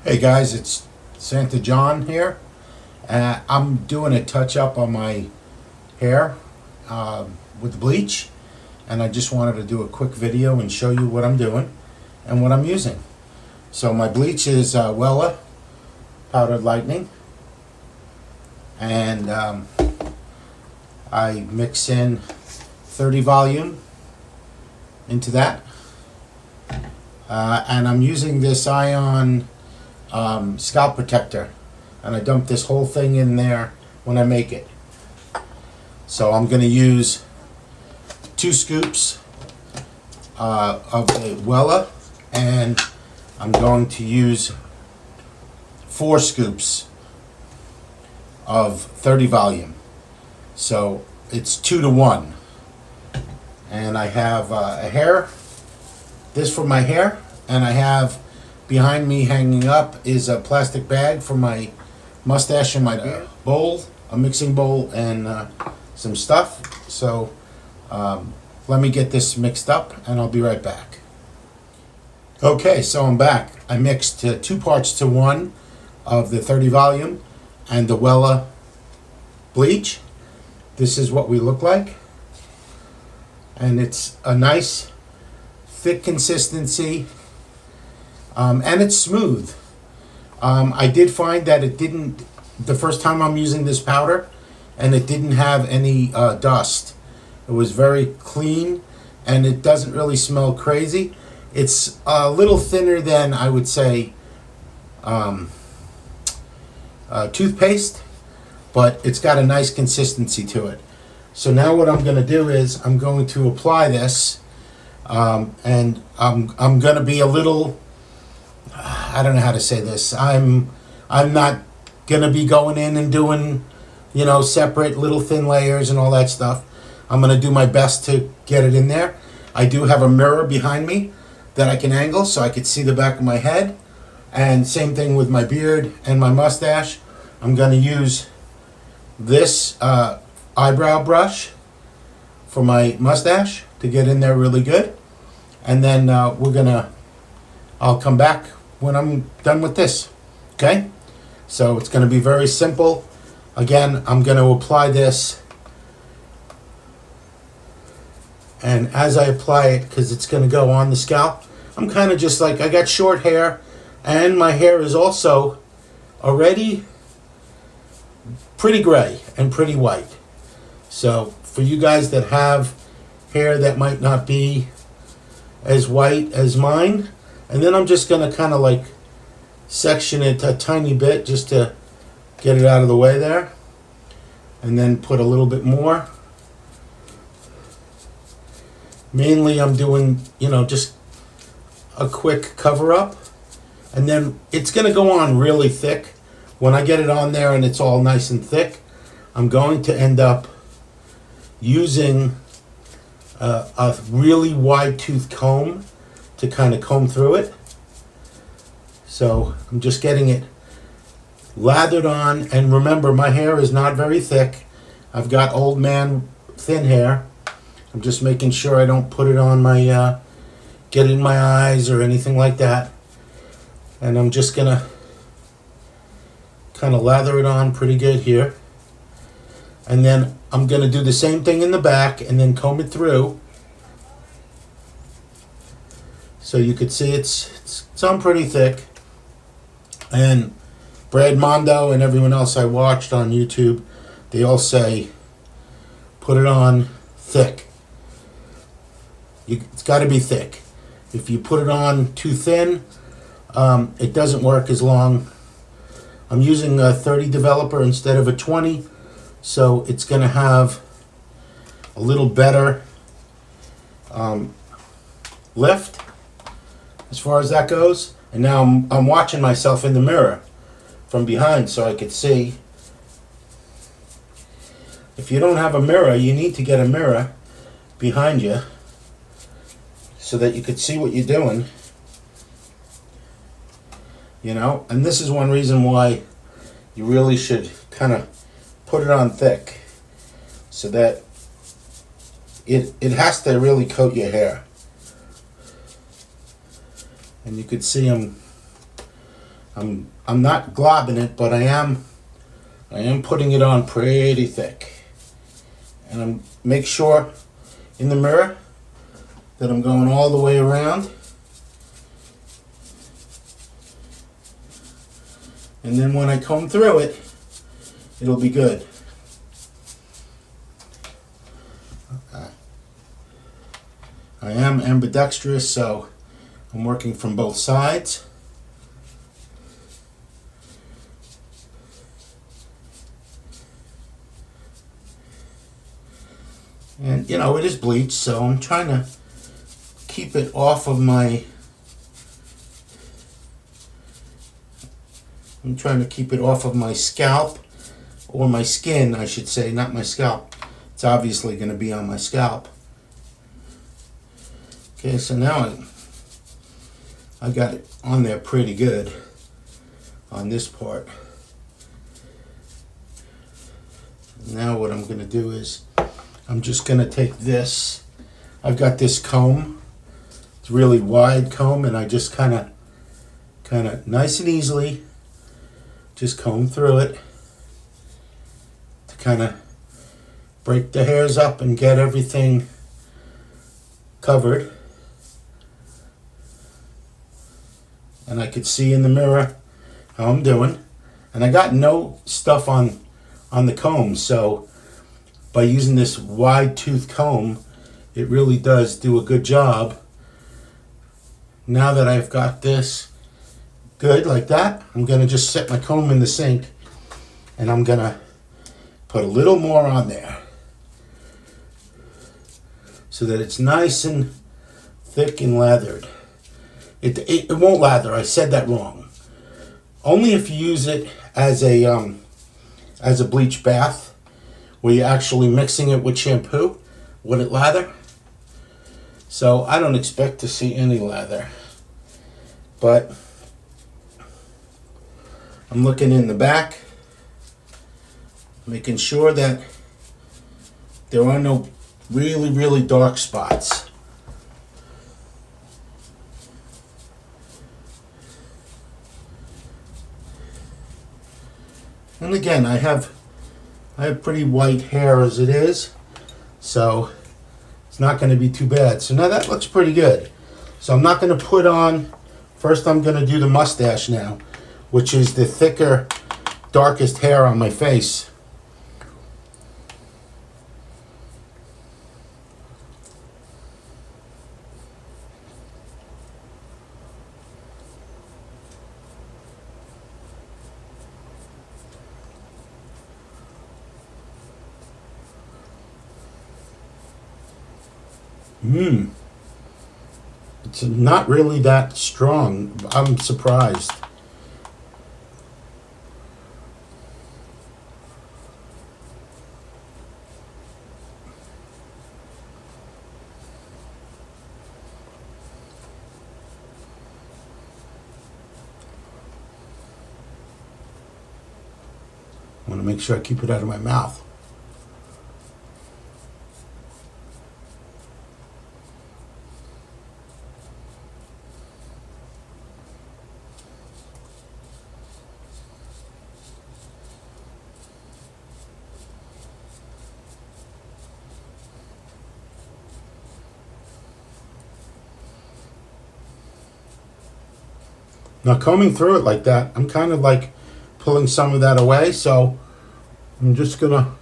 Hey guys, it's Santa John here. I'm doing a touch up on my hair with bleach, and I just wanted to do a quick video and show you what I'm doing and what I'm using. So my bleach is Wella Powdered Lightning, and I mix in 30 volume into that, and I'm using this ion scalp protector, and I dump this whole thing in there when I make it. So I'm going to use 2 scoops of the Wella, and I'm going to use 4 scoops of 30 volume. So it's 2 to 1. And I have this for my hair, and I have behind me hanging up is a plastic bag for my mustache and my beard. Bowl, a mixing bowl, and some stuff. So let me get this mixed up and I'll be right back. Okay, so I'm back. I mixed 2 parts to 1 of the 30 volume and the Wella bleach. This is what we look like. And it's a nice thick consistency. And it's smooth. I did find that it didn't, the first time I'm using this powder, and it didn't have any dust. It was very clean, and it doesn't really smell crazy. It's a little thinner than, I would say, toothpaste, but it's got a nice consistency to it. So now what I'm going to do is I'm going to apply this, and I'm going to be a little, I don't know how to say this. I'm not gonna be going in and doing, separate little thin layers and all that stuff. I'm gonna do my best to get it in there. I do have a mirror behind me that I can angle so I can see the back of my head. And same thing with my beard and my mustache. I'm gonna use this eyebrow brush for my mustache to get in there really good. And then I'll come back when I'm done with this. Okay, so it's going to be very simple. Again, I'm going to apply this, and as I apply it, because it's going to go on the scalp, I'm kind of just like, I got short hair, and my hair is also already pretty gray and pretty white. So for you guys that have hair that might not be as white as mine, and then I'm just going to kind of like section it a tiny bit just to get it out of the way there. And then put a little bit more. Mainly I'm doing, just a quick cover up. And then it's going to go on really thick. When I get it on there and it's all nice and thick, I'm going to end up using a really wide tooth comb to kind of comb through it. So I'm just getting it lathered on, and remember, my hair is not very thick. I've got old man thin hair. I'm just making sure I don't put it on my get it in my eyes or anything like that. And I'm just gonna kind of lather it on pretty good here, and then I'm gonna do the same thing in the back and then comb it through. So you could see it's on pretty thick. And Brad Mondo and everyone else I watched on YouTube, they all say, put it on thick. It's got to be thick. If you put it on too thin, it doesn't work as long. I'm using a 30 developer instead of a 20, so it's going to have a little better lift as far as that goes. And now I'm watching myself in the mirror from behind so I could see. If you don't have a mirror, you need to get a mirror behind you so that you could see what you're doing. And this is one reason why you really should kind of put it on thick, so that it has to really coat your hair. And you could see I'm I'm not globbing it, but I am putting it on pretty thick. And I'm make sure in the mirror that I'm going all the way around. And then when I comb through it, it'll be good. I am ambidextrous, so I'm working from both sides. And you know, it is bleached, so I'm trying to keep it off of my scalp, or my skin, I should say, not my scalp. It's obviously going to be on my scalp. Okay, so now I got it on there pretty good on this part. Now what I'm going to do is I'm just going to take this. I've got this comb. It's a really wide comb, and I just kind of nice and easily just comb through it to kind of break the hairs up and get everything covered. And I could see in the mirror how I'm doing. And I got no stuff on the comb, so by using this wide tooth comb, it really does do a good job. Now that I've got this good like that, I'm going to just set my comb in the sink, and I'm going to put a little more on there so that it's nice and thick and lathered. It won't lather. I said that wrong. Only if you use it as a bleach bath, where you're actually mixing it with shampoo, would it lather? So I don't expect to see any lather. But I'm looking in the back, making sure that there are no really, really dark spots. And again, I have pretty white hair as it is, so it's not going to be too bad. So now that looks pretty good. So I'm not going to put on, first I'm going to do the mustache now, which is the thicker, darkest hair on my face. It's not really that strong. I'm surprised. I want to make sure I keep it out of my mouth. Now combing through it like that, I'm kind of like pulling some of that away, so I'm just gonna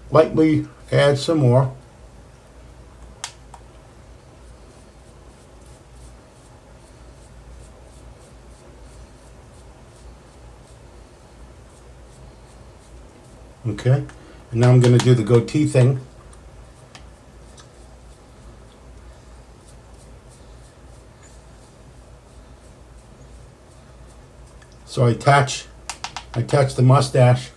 lightly add some more. Okay, and now I'm gonna do the goatee thing. So I attach the mustache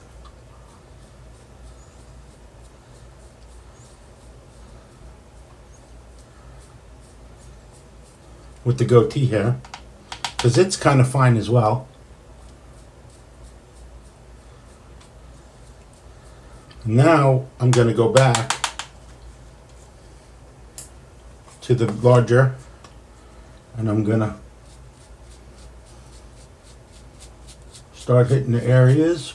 with the goatee hair, because it's kind of fine as well. Now I'm going to go back to the larger, and I'm going to Start hitting the areas.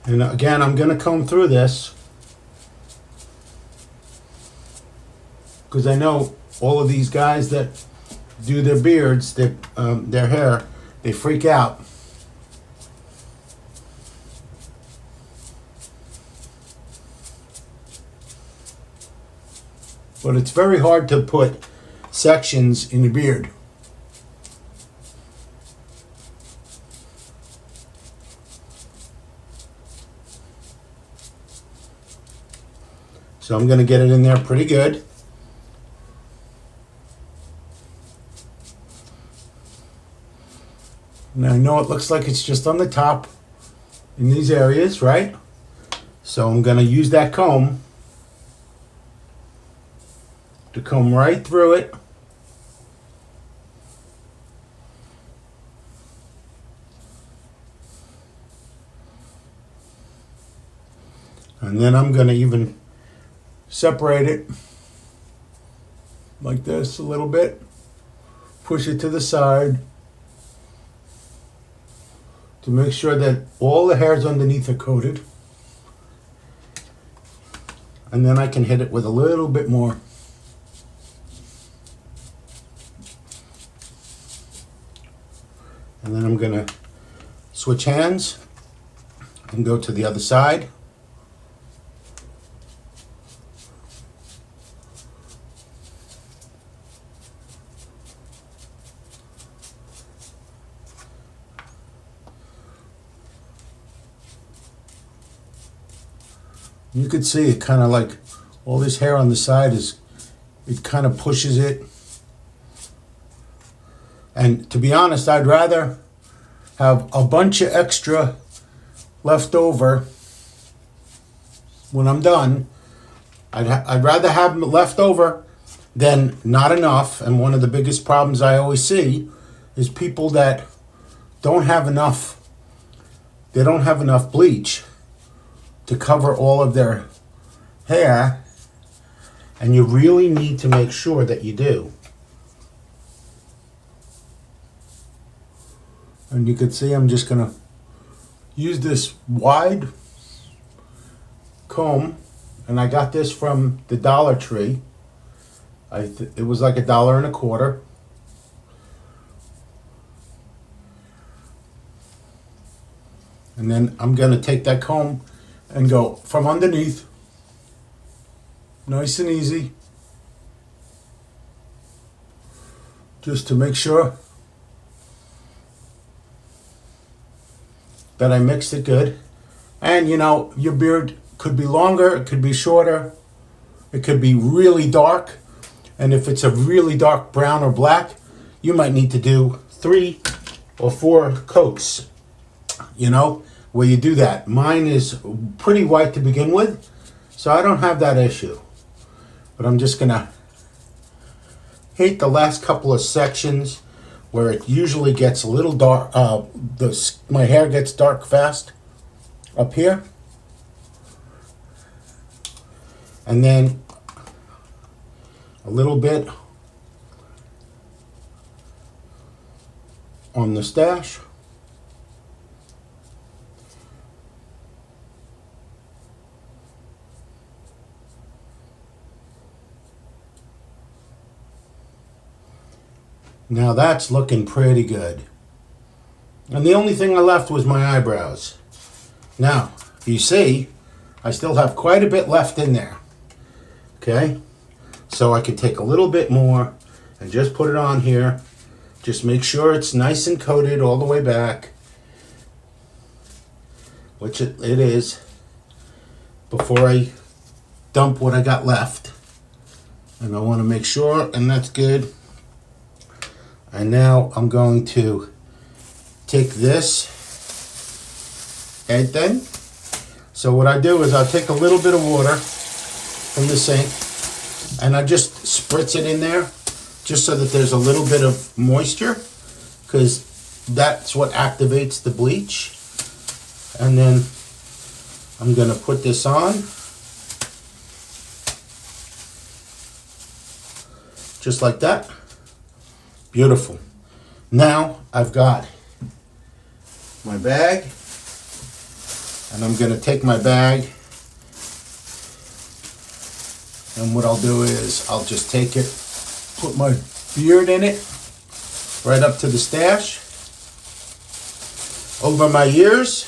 And again, I'm going to comb through this because I know all of these guys that do their beards, their hair, they freak out. But it's very hard to put sections in your beard. So I'm going to get it in there pretty good. Now I know it looks like it's just on the top in these areas, right? So I'm going to use that comb to comb right through it. And then I'm going to even separate it like this a little bit. Push it to the side to make sure that all the hairs underneath are coated. And then I can hit it with a little bit more. And then I'm going to switch hands and go to the other side. You could see it kind of like all this hair on the side it kind of pushes it. And to be honest, I'd rather have a bunch of extra left over when I'm done. I'd rather have them left over than not enough. And one of the biggest problems I always see is people that don't have enough bleach to cover all of their hair, and you really need to make sure that you do. And you can see I'm just going to use this wide comb, and I got this from the Dollar Tree. It was like $1.25. And then I'm going to take that comb and go from underneath, nice and easy, just to make sure that I mixed it good. And you know, your beard could be longer, it could be shorter, it could be really dark, and if it's a really dark brown or black, you might need to do 3 or 4 coats, you know, where you do that. Mine is pretty white to begin with, so I don't have that issue. But I'm just gonna hit the last couple of sections where it usually gets a little dark. My hair gets dark fast up here, and then a little bit on the stash. Now that's looking pretty good. And the only thing I left was my eyebrows. Now, you see, I still have quite a bit left in there. Okay? So I can take a little bit more and just put it on here. Just make sure it's nice and coated all the way back. Which it is. Before I dump what I got left. And I want to make sure, and that's good. And now I'm going to take this head thing. So what I do is I'll take a little bit of water from the sink and I just spritz it in there just so that there's a little bit of moisture, because that's what activates the bleach. And then I'm going to put this on. just like that. Beautiful. Now I've got my bag, and I'm going to take my bag, and what I'll do is I'll just take it, put my beard in it, right up to the stash, over my ears,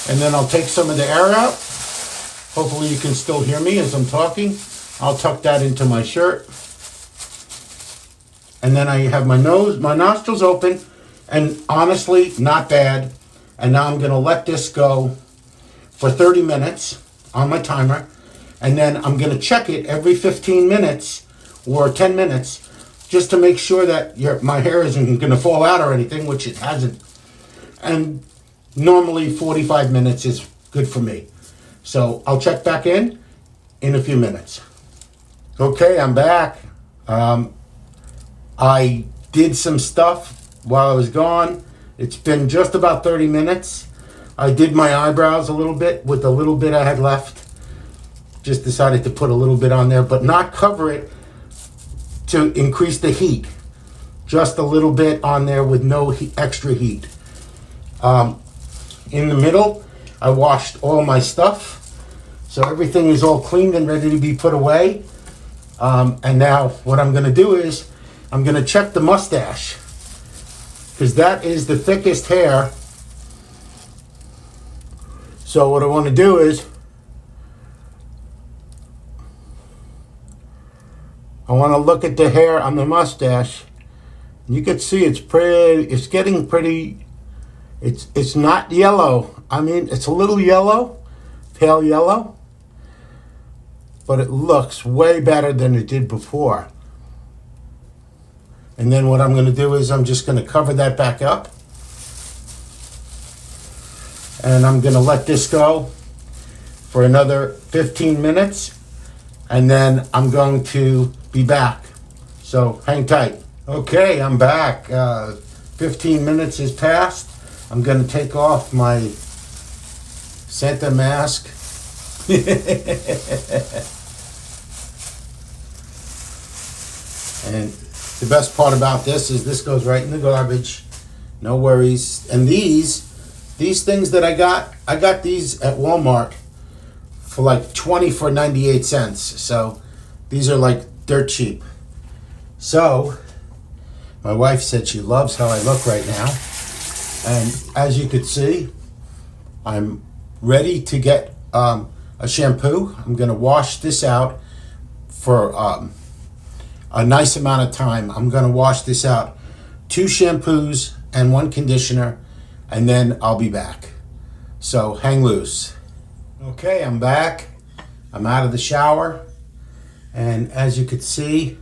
and then I'll take some of the air out. Hopefully you can still hear me as I'm talking. I'll tuck that into my shirt. And then I have my nostrils open, and honestly, not bad. And now I'm gonna let this go for 30 minutes on my timer. And then I'm gonna check it every 15 minutes or 10 minutes just to make sure that my hair isn't gonna fall out or anything, which it hasn't. And normally 45 minutes is good for me. So I'll check back in a few minutes. Okay, I'm back. I did some stuff while I was gone. It's been just about 30 minutes. I did my eyebrows a little bit with the little bit I had left. Just decided to put a little bit on there, but not cover it to increase the heat. Just a little bit on there with no extra heat. In the middle, I washed all my stuff. So everything is all cleaned and ready to be put away. And now what I'm going to do is I'm going to check the mustache, because that is the thickest hair. So what I want to do is I want to look at the hair on the mustache. You can see it's getting pretty, it's not yellow. I mean, it's a little yellow, pale yellow, but it looks way better than it did before. And then what I'm going to do is I'm just going to cover that back up. And I'm going to let this go for another 15 minutes. And then I'm going to be back. So hang tight. Okay, I'm back. 15 minutes has passed. I'm going to take off my Santa mask. And the best part about this is this goes right in the garbage. No worries. And these things that I got these at Walmart for like 98 cents. So these are like dirt cheap. So my wife said she loves how I look right now. And as you could see, I'm ready to get a shampoo. I'm going to wash this out for a nice amount of time. I'm going to wash this out. 2 shampoos and 1 conditioner, and then I'll be back. So hang loose. Okay, I'm back. I'm out of the shower. And as you could see,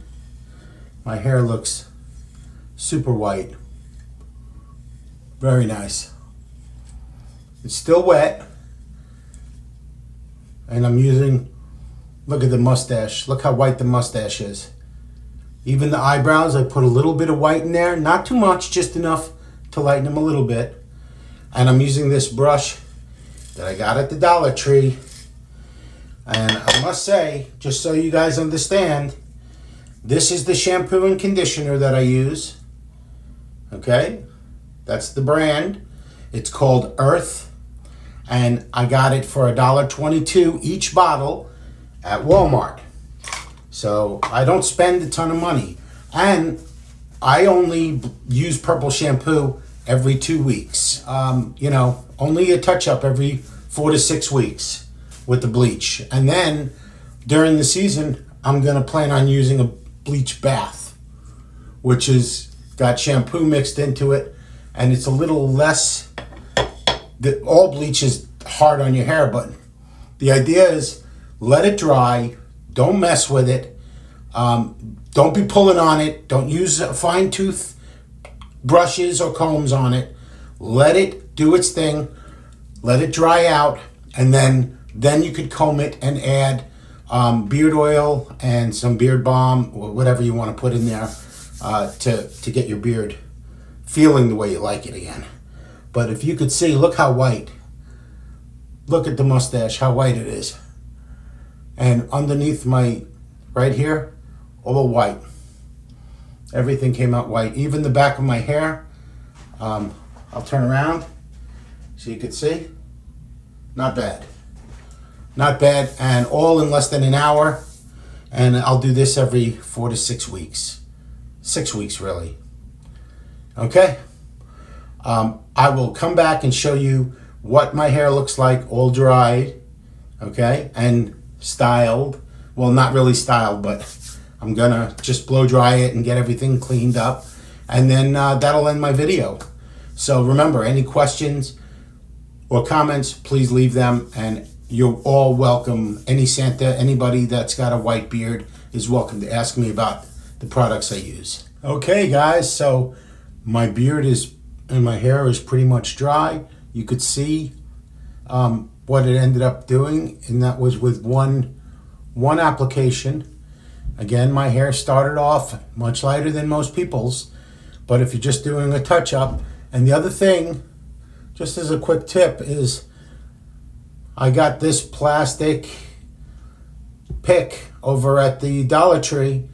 my hair looks super white. Very nice. It's still wet. And I'm using, look at the mustache. Look how white the mustache is. Even the eyebrows, I put a little bit of white in there. Not too much, just enough to lighten them a little bit. And I'm using this brush that I got at the Dollar Tree. And I must say, just so you guys understand, this is the shampoo and conditioner that I use. Okay? That's the brand. It's called Earth. And I got it for $1.22 each bottle at Walmart. So I don't spend a ton of money. And I only use purple shampoo every 2 weeks. Only a touch up every 4 to 6 weeks with the bleach. And then during the season, I'm going to plan on using a bleach bath, which is got shampoo mixed into it. And it's a little less, all bleach is hard on your hair, but the idea is let it dry. Don't mess with it. Don't be pulling on it. Don't use fine tooth brushes or combs on it. Let it do its thing. Let it dry out, and then you could comb it and add beard oil and some beard balm or whatever you want to put in there to get your beard feeling the way you like it again. But if you could see, look how white. Look at the mustache, how white it is. And underneath my, right here, all white. Everything came out white. Even the back of my hair. I'll turn around so you can see. Not bad. Not bad, and all in less than an hour. And I'll do this every 4 to 6 weeks. 6 weeks, really. Okay? I will come back and show you what my hair looks like all dried, okay, and styled. Well, not really styled, but I'm gonna just blow dry it and get everything cleaned up, and then that'll end my video. So remember, any questions or comments, please leave them, and you're all welcome. Any Santa, anybody that's got a white beard is welcome to ask me about the products I use. Okay, guys, so my beard is and my hair is pretty much dry. You could see what it ended up doing, and that was with one application. Again, my hair started off much lighter than most people's, but if you're just doing a touch-up, and the other thing, just as a quick tip, is I got this plastic pick over at the Dollar Tree,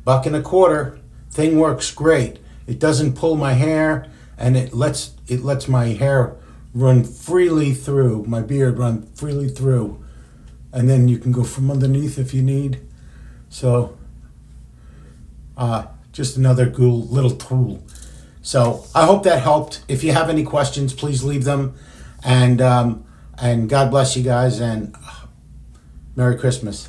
$1.25. Thing works great. It doesn't pull my hair, and it lets my hair run freely through, my beard run freely through, and then you can go from underneath if you need. So just another cool little tool. So I hope that helped. If you have any questions, please leave them, and God bless you guys, and Merry Christmas.